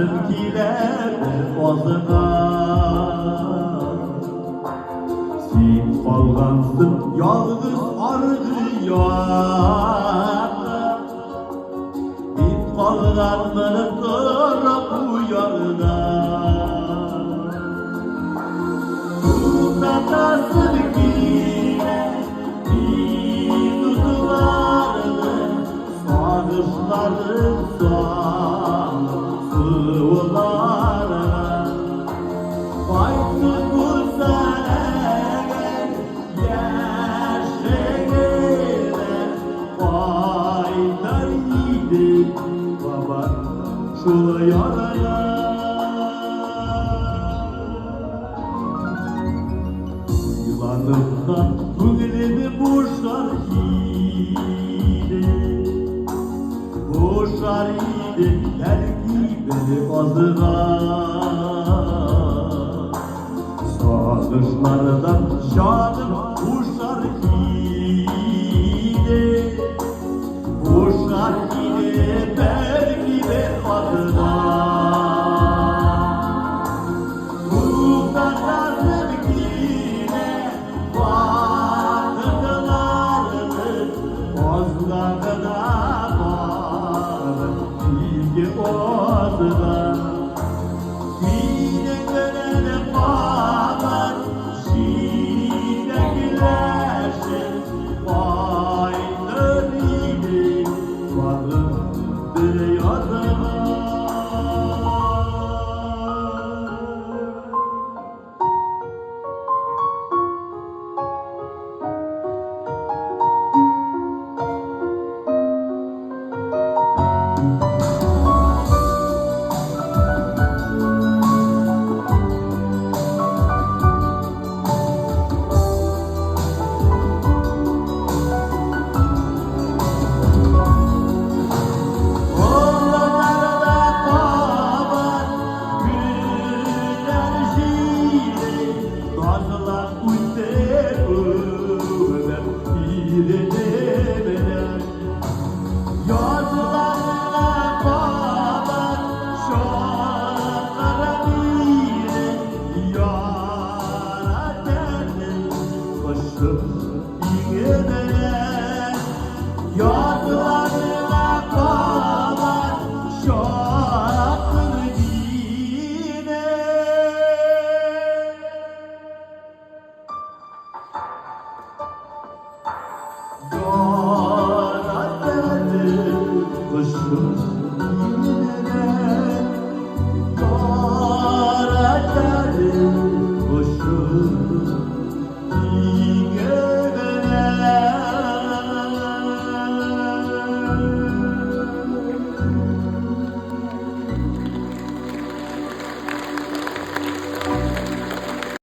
sevgiler boğazına. Sen kalgansın yalnız argıyanda, ben kalganların taraf bu yanına. Tutasın yine bir tutularını, sarışların sıvılarına. Baytı güzel yaşayana, baytar yiğit baban şula yaraya. Yılanımdan tüylemi boşar yine, boşar yine belki beni azına. Sarışlardan şanım boşar yine, boşar yine belki ben adına. Tutasın yine varlıklarını, bozlarına var bilgi oduna. Yine gören bağlar, yine gülersin, baylar yine varlıktır yazına. Yazılarına bağlar şarkıdır yine. Yaratanın kuşu